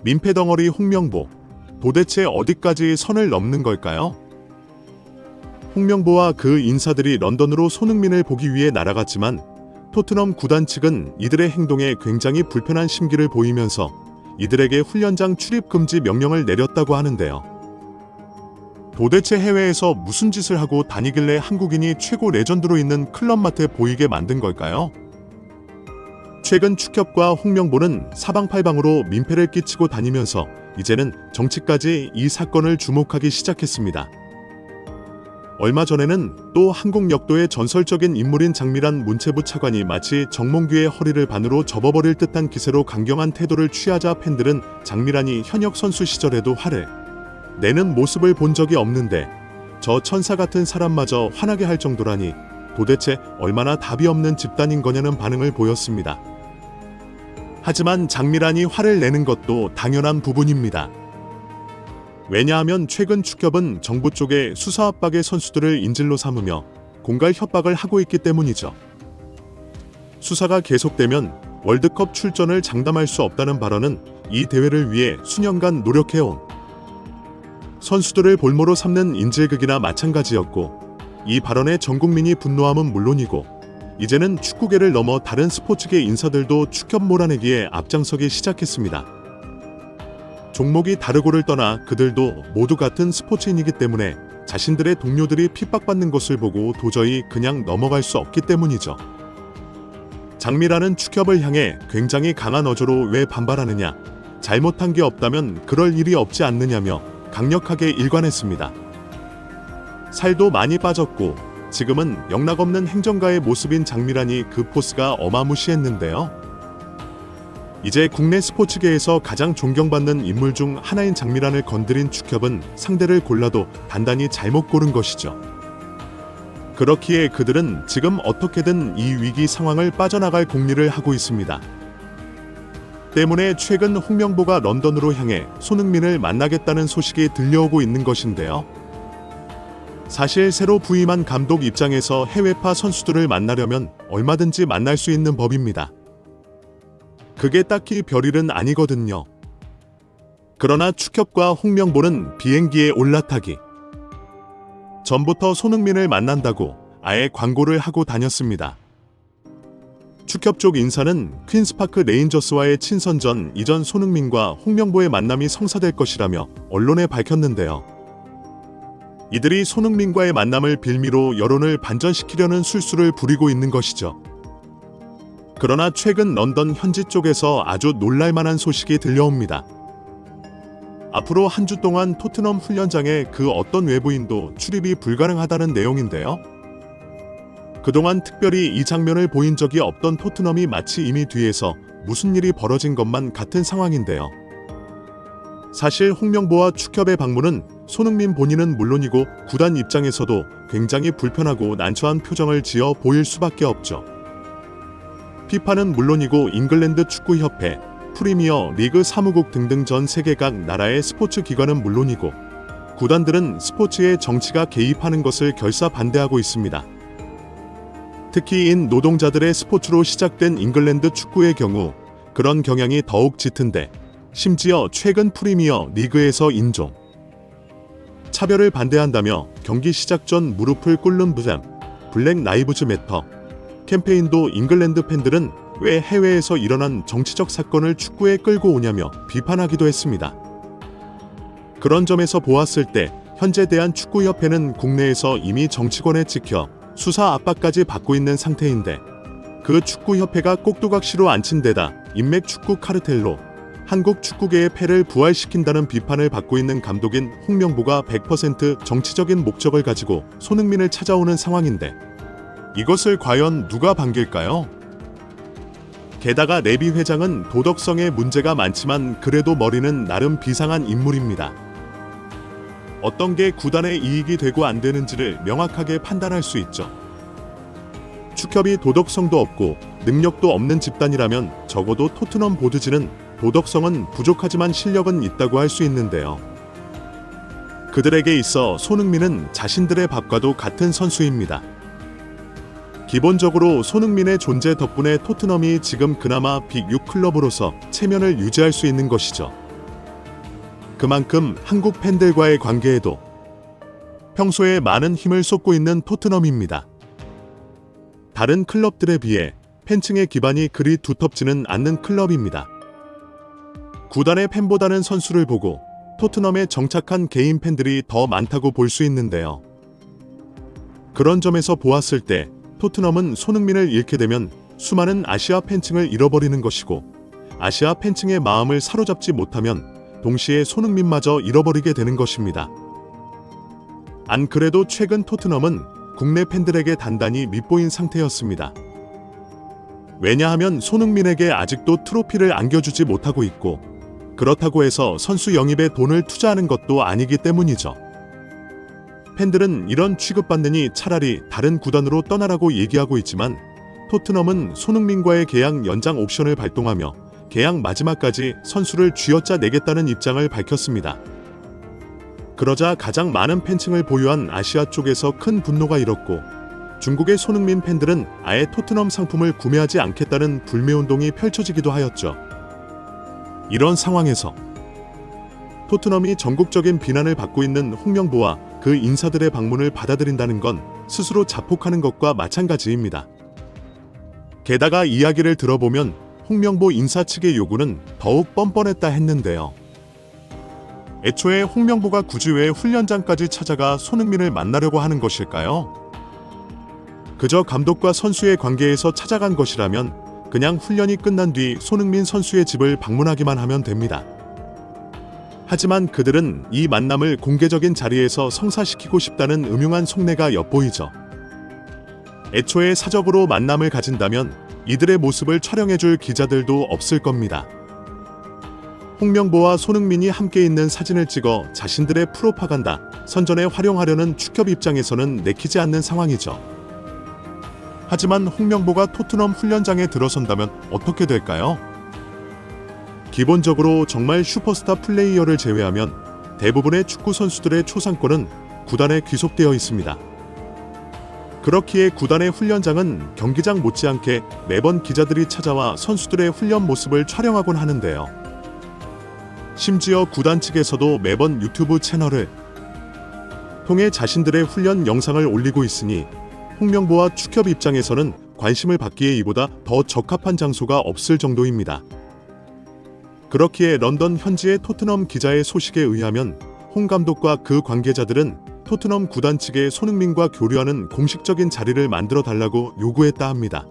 민폐덩어리 홍명보, 도대체 어디까지 선을 넘는 걸까요? 홍명보와 그 인사들이 런던으로 손흥민을 보기 위해 날아갔지만 토트넘 구단 측은 이들의 행동에 굉장히 불편한 심기를 보이면서 이들에게 훈련장 출입 금지 명령을 내렸다고 하는데요. 도대체 해외에서 무슨 짓을 하고 다니길래 한국인이 최고 레전드로 있는 클럽마트에 보이게 만든 걸까요? 최근 축협과 홍명보는 사방팔방으로 민폐를 끼치고 다니면서 이제는 정치까지 이 사건을 주목하기 시작했습니다. 얼마 전에는 또 한국 역도의 전설적인 인물인 장미란 문체부 차관이 마치 정몽규의 허리를 반으로 접어버릴 듯한 기세로 강경한 태도를 취하자 팬들은 장미란이 현역 선수 시절에도 화를 내는 모습을 본 적이 없는데 저 천사 같은 사람마저 화나게 할 정도라니 도대체 얼마나 답이 없는 집단인 거냐는 반응을 보였습니다. 하지만 장미란이 화를 내는 것도 당연한 부분입니다. 왜냐하면 최근 축협은 정부 쪽에 수사 압박의 선수들을 인질로 삼으며 공갈 협박을 하고 있기 때문이죠. 수사가 계속되면 월드컵 출전을 장담할 수 없다는 발언은 이 대회를 위해 수년간 노력해온 선수들을 볼모로 삼는 인질극이나 마찬가지였고, 이 발언에 전 국민이 분노함은 물론이고 이제는 축구계를 넘어 다른 스포츠계 인사들도 축협 몰아내기에 앞장서기 시작했습니다. 종목이 다르고를 떠나 그들도 모두 같은 스포츠인이기 때문에 자신들의 동료들이 핍박받는 것을 보고 도저히 그냥 넘어갈 수 없기 때문이죠. 장미라는 축협을 향해 굉장히 강한 어조로 왜 반발하느냐, 잘못한 게 없다면 그럴 일이 없지 않느냐며 강력하게 일관했습니다. 살도 많이 빠졌고 지금은 영락없는 행정가의 모습인 장미란이 그 포스가 어마무시했는데요. 이제 국내 스포츠계에서 가장 존경받는 인물 중 하나인 장미란을 건드린 축협은 상대를 골라도 단단히 잘못 고른 것이죠. 그렇기에 그들은 지금 어떻게든 이 위기 상황을 빠져나갈 공리를 하고 있습니다. 때문에 최근 홍명보가 런던으로 향해 손흥민을 만나겠다는 소식이 들려오고 있는 것인데요. 사실 새로 부임한 감독 입장에서 해외파 선수들을 만나려면 얼마든지 만날 수 있는 법입니다. 그게 딱히 별일은 아니거든요. 그러나 축협과 홍명보는 비행기에 올라타기 전부터 손흥민을 만난다고 아예 광고를 하고 다녔습니다. 축협 쪽 인사는 퀸스파크 레인저스와의 친선전 이전 손흥민과 홍명보의 만남이 성사될 것이라며 언론에 밝혔는데요. 이들이 손흥민과의 만남을 빌미로 여론을 반전시키려는 술수를 부리고 있는 것이죠. 그러나 최근 런던 현지 쪽에서 아주 놀랄만한 소식이 들려옵니다. 앞으로 한 주 동안 토트넘 훈련장에 그 어떤 외부인도 출입이 불가능하다는 내용인데요. 그동안 특별히 이 장면을 보인 적이 없던 토트넘이 마치 이미 뒤에서 무슨 일이 벌어진 것만 같은 상황인데요. 사실 홍명보와 축협의 방문은 손흥민 본인은 물론이고 구단 입장에서도 굉장히 불편하고 난처한 표정을 지어 보일 수밖에 없죠. 피파는 물론이고 잉글랜드 축구협회, 프리미어 리그 사무국 등등 전 세계 각 나라의 스포츠 기관은 물론이고 구단들은 스포츠에 정치가 개입하는 것을 결사 반대하고 있습니다. 특히 인 노동자들의 스포츠로 시작된 잉글랜드 축구의 경우 그런 경향이 더욱 짙은데, 심지어 최근 프리미어 리그에서 인종 차별을 반대한다며 경기 시작 전 무릎을 꿇는 부담, 블랙 라이브즈 매터 캠페인도 잉글랜드 팬들은 왜 해외에서 일어난 정치적 사건을 축구에 끌고 오냐며 비판하기도 했습니다. 그런 점에서 보았을 때 현재 대한축구협회는 국내에서 이미 정치권에 찍혀 수사 압박까지 받고 있는 상태인데, 그 축구협회가 꼭두각시로 앉힌 데다 인맥 축구 카르텔로 한국 축구계의 폐를 부활시킨다는 비판을 받고 있는 감독인 홍명보가 100% 정치적인 목적을 가지고 손흥민을 찾아오는 상황인데, 이것을 과연 누가 반길까요? 게다가 레비 회장은 도덕성에 문제가 많지만 그래도 머리는 나름 비상한 인물입니다. 어떤 게 구단의 이익이 되고 안 되는지를 명확하게 판단할 수 있죠. 축협이 도덕성도 없고 능력도 없는 집단이라면 적어도 토트넘 보드지는 도덕성은 부족하지만 실력은 있다고 할 수 있는데요. 그들에게 있어 손흥민은 자신들의 밥과도 같은 선수입니다. 기본적으로 손흥민의 존재 덕분에 토트넘이 지금 그나마 빅6 클럽으로서 체면을 유지할 수 있는 것이죠. 그만큼 한국 팬들과의 관계에도 평소에 많은 힘을 쏟고 있는 토트넘입니다. 다른 클럽들에 비해 팬층의 기반이 그리 두텁지는 않는 클럽입니다. 구단의 팬보다는 선수를 보고 토트넘에 정착한 개인 팬들이 더 많다고 볼 수 있는데요. 그런 점에서 보았을 때 토트넘은 손흥민을 잃게 되면 수많은 아시아 팬층을 잃어버리는 것이고, 아시아 팬층의 마음을 사로잡지 못하면 동시에 손흥민마저 잃어버리게 되는 것입니다. 안 그래도 최근 토트넘은 국내 팬들에게 단단히 밉보인 상태였습니다. 왜냐하면 손흥민에게 아직도 트로피를 안겨주지 못하고 있고, 그렇다고 해서 선수 영입에 돈을 투자하는 것도 아니기 때문이죠. 팬들은 이런 취급받느니 차라리 다른 구단으로 떠나라고 얘기하고 있지만, 토트넘은 손흥민과의 계약 연장 옵션을 발동하며 계약 마지막까지 선수를 쥐어짜 내겠다는 입장을 밝혔습니다. 그러자 가장 많은 팬층을 보유한 아시아 쪽에서 큰 분노가 일었고, 중국의 손흥민 팬들은 아예 토트넘 상품을 구매하지 않겠다는 불매운동이 펼쳐지기도 하였죠. 이런 상황에서 토트넘이 전국적인 비난을 받고 있는 홍명보와 그 인사들의 방문을 받아들인다는 건 스스로 자폭하는 것과 마찬가지입니다. 게다가 이야기를 들어보면 홍명보 인사 측의 요구는 더욱 뻔뻔했다 했는데요. 애초에 홍명보가 굳이 왜 훈련장까지 찾아가 손흥민을 만나려고 하는 것일까요? 그저 감독과 선수의 관계에서 찾아간 것이라면 그냥 훈련이 끝난 뒤 손흥민 선수의 집을 방문하기만 하면 됩니다. 하지만 그들은 이 만남을 공개적인 자리에서 성사시키고 싶다는 음흉한 속내가 엿보이죠. 애초에 사적으로 만남을 가진다면 이들의 모습을 촬영해줄 기자들도 없을 겁니다. 홍명보와 손흥민이 함께 있는 사진을 찍어 자신들의 프로파간다 선전에 활용하려는 축협 입장에서는 내키지 않는 상황이죠. 하지만 홍명보가 토트넘 훈련장에 들어선다면 어떻게 될까요? 기본적으로 정말 슈퍼스타 플레이어를 제외하면 대부분의 축구 선수들의 초상권은 구단에 귀속되어 있습니다. 그렇기에 구단의 훈련장은 경기장 못지않게 매번 기자들이 찾아와 선수들의 훈련 모습을 촬영하곤 하는데요. 심지어 구단 측에서도 매번 유튜브 채널을 통해 자신들의 훈련 영상을 올리고 있으니 홍명보와 축협 입장에서는 관심을 받기에 이보다 더 적합한 장소가 없을 정도입니다. 그렇기에 런던 현지의 토트넘 기자의 소식에 의하면 홍 감독과 그 관계자들은 토트넘 구단 측에 손흥민과 교류하는 공식적인 자리를 만들어 달라고 요구했다 합니다.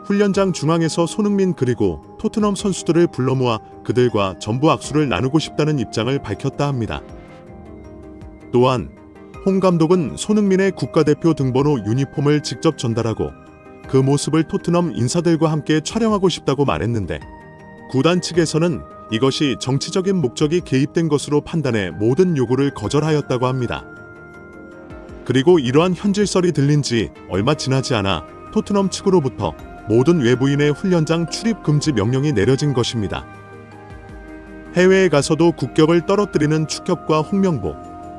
훈련장 중앙에서 손흥민 그리고 토트넘 선수들을 불러 모아 그들과 전부 악수를 나누고 싶다는 입장을 밝혔다 합니다. 또한 홍 감독은 손흥민의 국가대표 등번호 유니폼을 직접 전달하고 그 모습을 토트넘 인사들과 함께 촬영하고 싶다고 말했는데, 구단 측에서는 이것이 정치적인 목적이 개입된 것으로 판단해 모든 요구를 거절하였다고 합니다. 그리고 이러한 현질설이 들린 지 얼마 지나지 않아 토트넘 측으로부터 모든 외부인의 훈련장 출입 금지 명령이 내려진 것입니다. 해외에 가서도 국격을 떨어뜨리는 축협과 홍명보,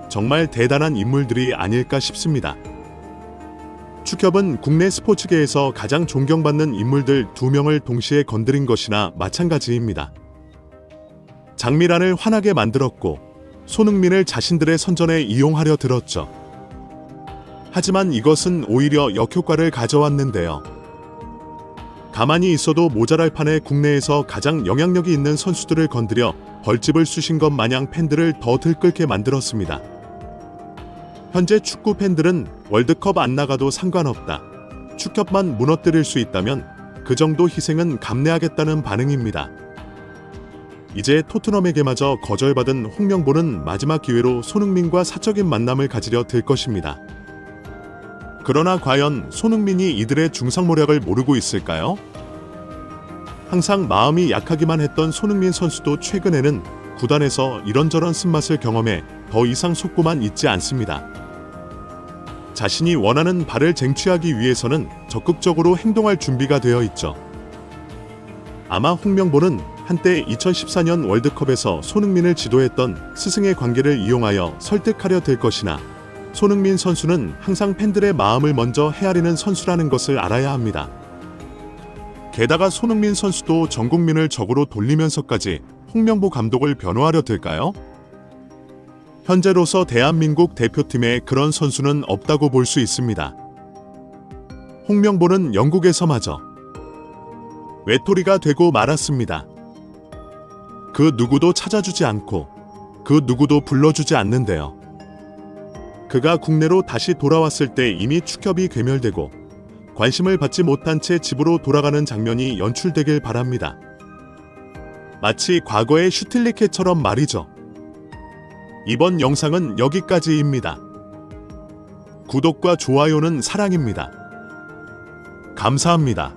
정말 대단한 인물들이 아닐까 싶습니다. 축협은 국내 스포츠계에서 가장 존경받는 인물들 2명을 동시에 건드린 것이나 마찬가지입니다. 장미란을 화나게 만들었고 손흥민을 자신들의 선전에 이용하려 들었죠. 하지만 이것은 오히려 역효과를 가져왔는데요. 가만히 있어도 모자랄 판에 국내에서 가장 영향력이 있는 선수들을 건드려 벌집을 쑤신 것 마냥 팬들을 더 들끓게 만들었습니다. 현재 축구 팬들은 월드컵 안 나가도 상관없다, 축협만 무너뜨릴 수 있다면 그 정도 희생은 감내하겠다는 반응입니다. 이제 토트넘에게마저 거절받은 홍명보는 마지막 기회로 손흥민과 사적인 만남을 가지려 들 것입니다. 그러나 과연 손흥민이 이들의 중상모략을 모르고 있을까요? 항상 마음이 약하기만 했던 손흥민 선수도 최근에는 구단에서 이런저런 쓴맛을 경험해 더 이상 속고만 있지 않습니다. 자신이 원하는 바를 쟁취하기 위해서는 적극적으로 행동할 준비가 되어 있죠. 아마 홍명보는 한때 2014년 월드컵에서 손흥민을 지도했던 스승의 관계를 이용하여 설득하려 들 것이나, 손흥민 선수는 항상 팬들의 마음을 먼저 헤아리는 선수라는 것을 알아야 합니다. 게다가 손흥민 선수도 전 국민을 적으로 돌리면서까지 홍명보 감독을 변호하려 들까요? 현재로서 대한민국 대표팀에 그런 선수는 없다고 볼 수 있습니다. 홍명보는 영국에서마저 외톨이가 되고 말았습니다. 그 누구도 찾아주지 않고 그 누구도 불러주지 않는데요. 그가 국내로 다시 돌아왔을 때 이미 축협이 괴멸되고 관심을 받지 못한 채 집으로 돌아가는 장면이 연출되길 바랍니다. 마치 과거의 슈틸리케처럼 말이죠. 이번 영상은 여기까지입니다. 구독과 좋아요는 사랑입니다. 감사합니다.